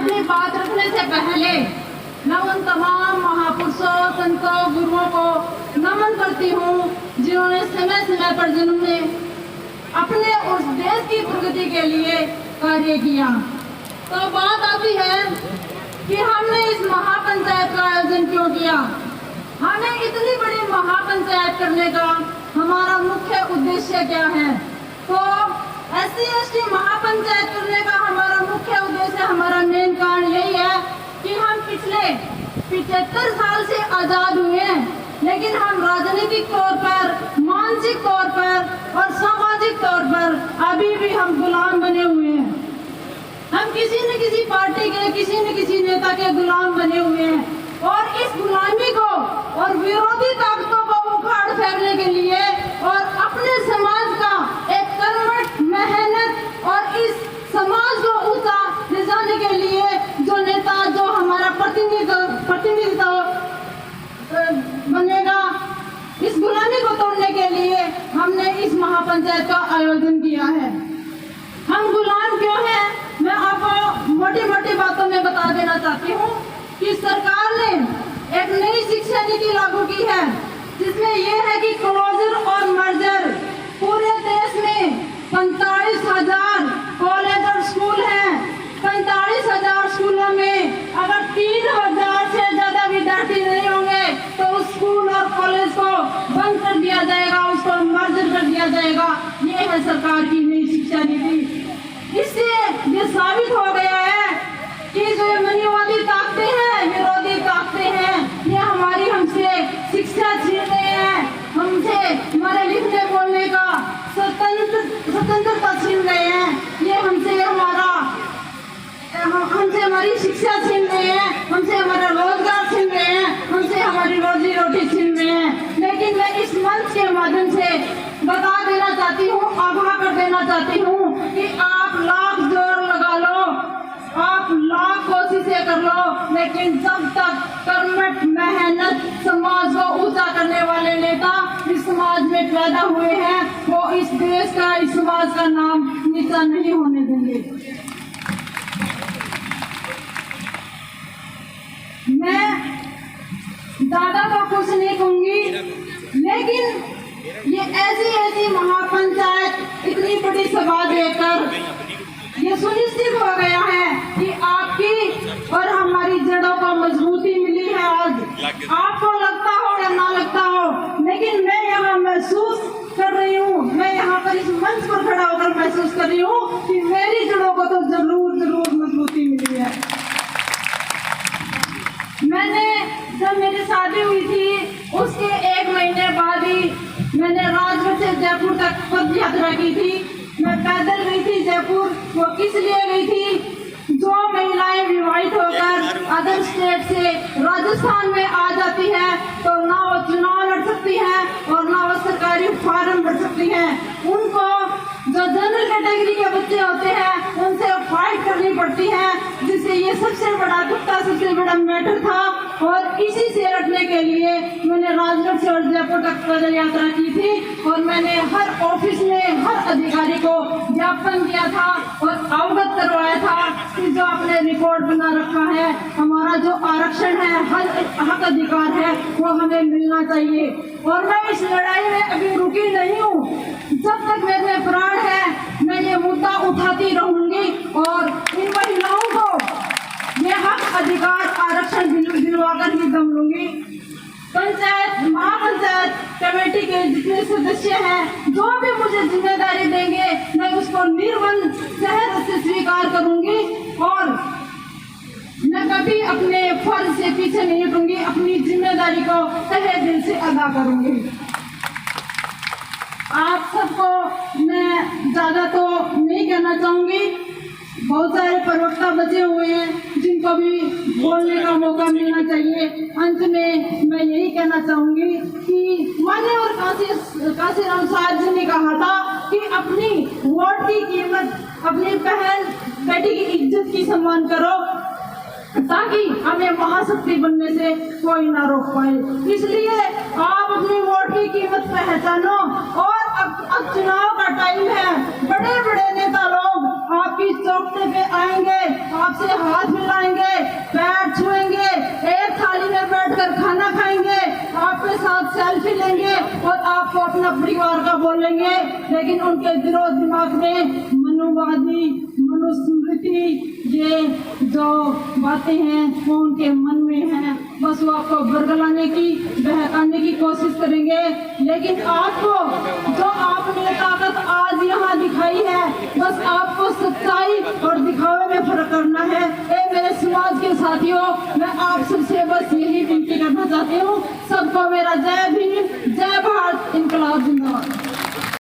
अपनी बात रखने से पहले मैं उन तमाम महापुरुषों, संतों, गुरुओं को नमन करती हूँ जिन्होंने समय समय पर जिन्होंने अपने उस देश की प्रगति के लिए कार्य किया। तो बात आती है कि हमने इस महापंचायत का आयोजन क्यों किया। हमें इतनी बड़ी महापंचायत करने का हमारा मुख्य उद्देश्य क्या है। तो SC/ST महापंचायत करने का हमारा मुख्य उद्देश्य, हमारा मेन कारण यही है कि हम पिछले 75 साल से आजाद हुए हैं, लेकिन हम राजनीतिक तौर पर, मानसिक तौर पर और सामाजिक तौर पर अभी भी हम गुलाम बने हुए हैं। हम किसी न किसी पार्टी के, किसी न किसी नेता के गुलाम बने हुए हैं और इस गुलामी को और विरोधी ताकतों को उखाड़ फेंकने के लिए और अपने समाज का एक कर्मठ मेहनत और इस समाज को ऊंचा ले जाने के लिए जो नेता, जो हमारा प्रतिनिधित्व बनेगा, इस गुलामी को तोड़ने के लिए हमने इस महापंचायत का आयोजन किया है। हम गुलाम क्यों हैं, मैं आपको मोटी मोटी बातों में बता देना चाहती हूँ कि सरकार ने एक नई शिक्षा नीति लागू की है, जिसमें यह है कि क्लोजर और मर्जर पूरे देश में 45,000 कॉलेज और स्कूल हैं। 45,000 स्कूलों में अगर 3,000 से ज्यादा विद्यार्थी नहीं होंगे तो उस स्कूल और कॉलेज को बंद कर दिया जाएगा, उसको मर्जर कर दिया जाएगा। ये है सरकार की नई शिक्षा नीति। इससे ये साबित हो गया है कि जो मनीवादी ताकतें हैं, विरोधी ताकतें हैं, ये हमारी हमसे शिक्षा छीन रहे हैं, हमसे हमारे लिखने बोलने का स्वतंत्रता छीन रहे हैं। ये हमसे हमारी शिक्षा छीन रहे हैं, हमसे हमारा रोजगार छीन रहे हैं, हमसे हमारी रोजी रोटी छीन रहे हैं। लेकिन मैं इस मंच के माध्यम से बता देना चाहती हूँ, आगाह कर देना चाहती हूँ कि आप लाख जोर लगा लो, आप लाख कोशिशें कर लो, लेकिन जब तक कर्मठ मेहनत समाज को ऊंचा करने वाले नेता इस समाज में पैदा हुए हैं, वो इस देश का, इस समाज का नाम नीचा नहीं होने देंगे। मैं ज्यादा तो कुछ नहीं कहूंगी, लेकिन ये ऐसी महापंचायत इतनी बड़ी सभा देकर ये सुनिश्चित हो गया है कि आपकी और हमारी जड़ों को मजबूती मिली है। आज आपको लगता हो या ना लगता हो, लेकिन मैं यहाँ महसूस कर रही हूँ, मैं यहाँ पर इस मंच पर खड़ा होकर महसूस कर रही हूँ कि मेरी जड़ों को तो जरूर मजबूती मिली है। मैंने जब मेरी शादी हुई थी उसके 1 महीने बाद ही मैंने राजगढ़ से जयपुर तक पद यात्रा की थी। मैं पैदल गई थी जयपुर। वो किस लिए गई थी? जो महिलाएं विवाहित होकर अदर स्टेट से राजस्थान में आ जाती है तो ना वो चुनाव लड़ सकती है और ना वो सरकारी फॉर्म भर सकती है। उनको जो जनरल कैटेगरी के बच्चे होते हैं उनसे फाइट करनी पड़ती है, जिससे ये सबसे बड़ा दुखता, सबसे बड़ा मैटर था। और इसी से लड़ने के लिए मैंने राजगढ़ से और जयपुर तक पैदल यात्रा की थी और मैंने हर ऑफिस में हर अधिकारी को ज्ञापन दिया था और अवगत करवाया था कि जो आपने रिकॉर्ड बना रखा है, हमारा जो आरक्षण है, हक अधिकार है, वो हमें मिलना चाहिए। और मैं इस लड़ाई में अभी रुकी नहीं हूँ। जब तक मेरे में प्राण है मैं ये मुद्दा उठाती रहूंगी और इन महिलाओं को ये हक अधिकार आरक्षण दिलवाकर ही दम लूंगी। पंचायत, महापंचायत कमेटी के जितने सदस्य हैं, जो भी मुझे जिम्मेदारी देंगे मैं उसको निर्बंध सहज से स्वीकार करूंगी और मैं कभी अपने फर्ज से पीछे नहीं हटूंगी, अपनी जिम्मेदारी को तहे दिल से अदा करूंगी। आप सबको मैं ज्यादा तो नहीं कहना चाहूंगी, बहुत सारे प्रवक्ता बचे हुए हैं जिनको भी बोलने का मौका मिलना चाहिए। अंत में मैं यही कहना चाहूंगी कि मान्यवर काशीराम साहब जी ने कहा था कि अपनी वोट की कीमत, अपनी बहन बेटी की इज्जत की सम्मान करो ताकि हमें महाशक्ति बनने से कोई ना रोक पाए। इसलिए आप अपनी वोट की कीमत पहचानो और अब चुनाव का टाइम है। बड़े बड़े नेता लोग आपकी चौखटे पे आएंगे, आपसे हाथ मिला अपना परिवार का बोलेंगे, लेकिन उनके दिलो दिमाग में मनुवादी मनुस्मृति ये जो बातें हैं वो उनके मन में हैं। बस वो आपको बरगलाने की बहकाने की कोशिश करेंगे। लेकिन आपको जो आपने ताकत आज यहाँ दिखाई है, बस आपको सच्चाई और दिखावे में फर्क करना है। ए मेरे समाज के साथियों, मैं आप सबसे बस यही विनती करना चाहती हूँ, सबको मेरा जय भीम।